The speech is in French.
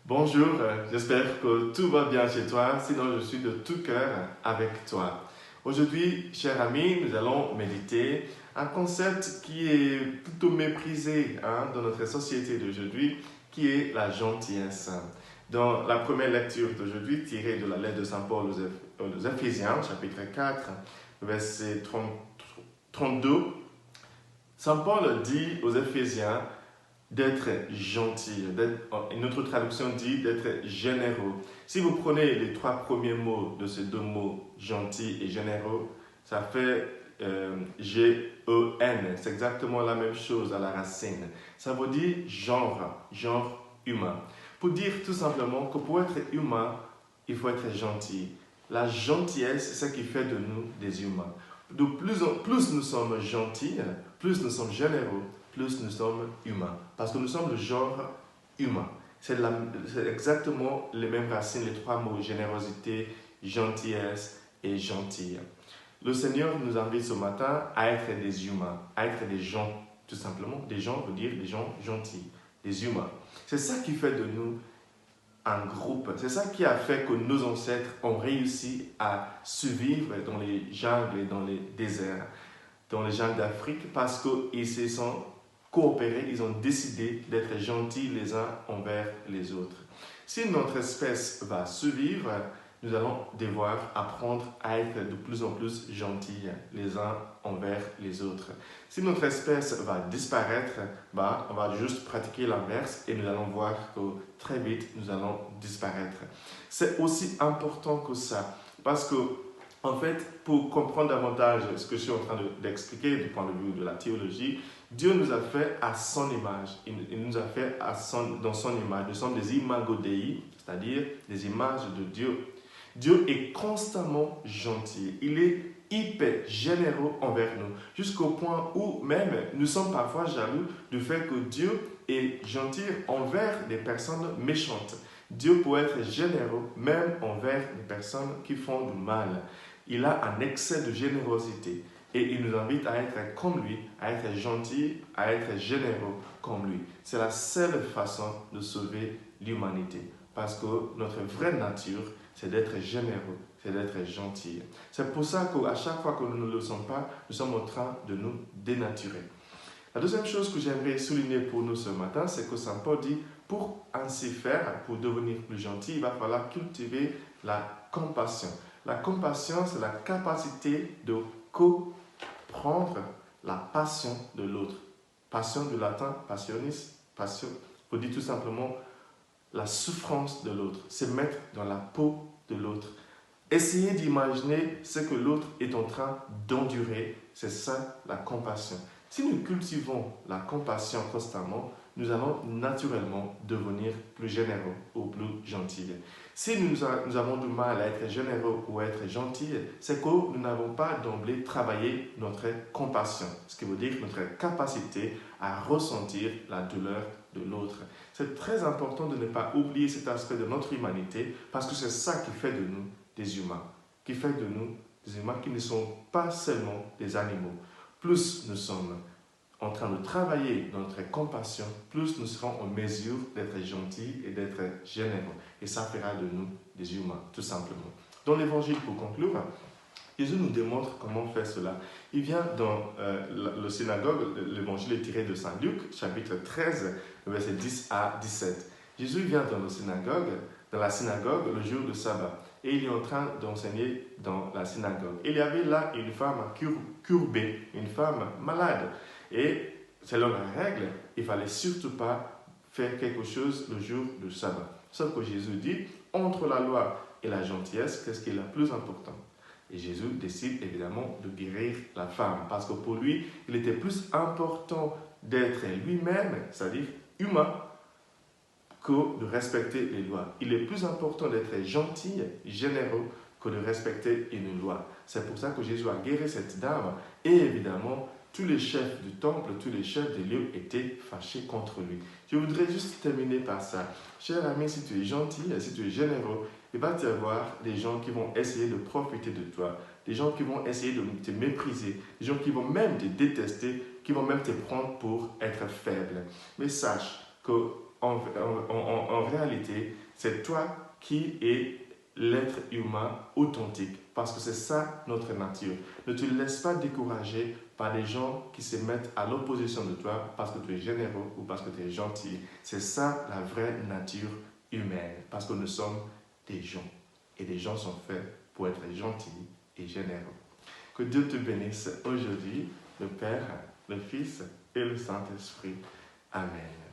Bonjour, j'espère que tout va bien chez toi, sinon je suis de tout cœur avec toi. Aujourd'hui, chers amis, nous allons méditer un concept qui est plutôt méprisé dans notre société d'aujourd'hui, qui est la gentillesse. Dans la première lecture d'aujourd'hui, tirée de la lettre de Saint Paul aux Éphésiens, chapitre 4, verset 32, Saint Paul dit aux Éphésiens d'être gentil. Une autre traduction dit d'être généreux. Si vous prenez les trois premiers mots de ces deux mots, gentil et généreux, ça fait G-E-N. C'est exactement la même chose à la racine. Ça veut dire genre humain. Pour dire tout simplement que pour être humain, il faut être gentil. La gentillesse, c'est ce qui fait de nous des humains. De plus nous sommes gentils, plus nous sommes généreux, plus nous sommes humains. Parce que nous sommes le genre humain. C'est exactement les mêmes racines, les trois mots, générosité, gentillesse et gentil. Le Seigneur nous invite ce matin à être des humains, à être des gens, tout simplement. Des gens veut dire des gens gentils, des humains. C'est ça qui fait de nous un groupe. C'est ça qui a fait que nos ancêtres ont réussi à survivre dans les jungles et dans les déserts, dans les jungles d'Afrique, parce qu'ils se sont coopérés, ils ont décidé d'être gentils les uns envers les autres. Si notre espèce va survivre, nous allons devoir apprendre à être de plus en plus gentils les uns envers les autres. Si notre espèce va disparaître, on va juste pratiquer l'inverse et nous allons voir que très vite, nous allons disparaître. C'est aussi important que ça, parce que en fait, pour comprendre davantage ce que je suis en train d'expliquer du point de vue de la théologie, Dieu nous a fait à son image. Il nous a fait dans son image. Nous sommes des imago Dei, c'est-à-dire des images de Dieu. Dieu est constamment gentil. Il est hyper généreux envers nous, jusqu'au point où même nous sommes parfois jaloux du fait que Dieu est gentil envers des personnes méchantes. Dieu peut être généreux même envers des personnes qui font du mal. Il a un excès de générosité et il nous invite à être comme lui, à être gentil, à être généreux comme lui. C'est la seule façon de sauver l'humanité parce que notre vraie nature, c'est d'être généreux, c'est d'être gentil. C'est pour ça qu'à chaque fois que nous ne le sommes pas, nous sommes en train de nous dénaturer. La deuxième chose que j'aimerais souligner pour nous ce matin, c'est que Saint Paul dit, pour ainsi faire, pour devenir plus gentil, il va falloir cultiver la compassion. La compassion, c'est la capacité de comprendre la passion de l'autre. Passion du latin, passionis, passion, pour dire tout simplement la souffrance de l'autre, se mettre dans la peau de l'autre. Essayer d'imaginer ce que l'autre est en train d'endurer, c'est ça la compassion. Si nous cultivons la compassion constamment, nous allons naturellement devenir plus généreux ou plus gentils. Si nous avons du mal à être généreux ou à être gentils, c'est que nous n'avons pas d'emblée travaillé notre compassion, ce qui veut dire notre capacité à ressentir la douleur de l'autre. C'est très important de ne pas oublier cet aspect de notre humanité parce que c'est ça qui fait de nous des humains, qui fait de nous des humains qui ne sont pas seulement des animaux. Plus nous sommes en train de travailler notre compassion, plus nous serons en mesure d'être gentils et d'être généreux. Et ça fera de nous des humains, tout simplement. Dans l'évangile, pour conclure, Jésus nous démontre comment faire cela. Il vient dans le synagogue, l'évangile est tiré de Saint Luc, chapitre 13, versets 10 à 17. Jésus vient dans la synagogue le jour du sabbat. Et il est en train d'enseigner dans la synagogue. Il y avait là une femme courbée, une femme malade. Et selon la règle, il ne fallait surtout pas faire quelque chose le jour du sabbat. Sauf que Jésus dit, entre la loi et la gentillesse, qu'est-ce qui est le plus important? Et Jésus décide évidemment de guérir la femme. Parce que pour lui, il était plus important d'être lui-même, c'est-à-dire humain, que de respecter les lois. Il est plus important d'être gentil, généreux, que de respecter une loi. C'est pour ça que Jésus a guéri cette dame. Et évidemment, tous les chefs du temple, tous les chefs des lieux étaient fâchés contre lui. Je voudrais juste terminer par ça. Cher ami, si tu es gentil, si tu es généreux, il va y avoir des gens qui vont essayer de profiter de toi, des gens qui vont essayer de te mépriser, des gens qui vont même te détester, qui vont même te prendre pour être faible. Mais sache que en réalité, c'est toi qui es l'être humain authentique, parce que c'est ça notre nature. Ne te laisse pas décourager par des gens qui se mettent à l'opposition de toi parce que tu es généreux ou parce que tu es gentil. C'est ça la vraie nature humaine, parce que nous sommes des gens. Et les gens sont faits pour être gentils et généreux. Que Dieu te bénisse aujourd'hui, le Père, le Fils et le Saint-Esprit. Amen.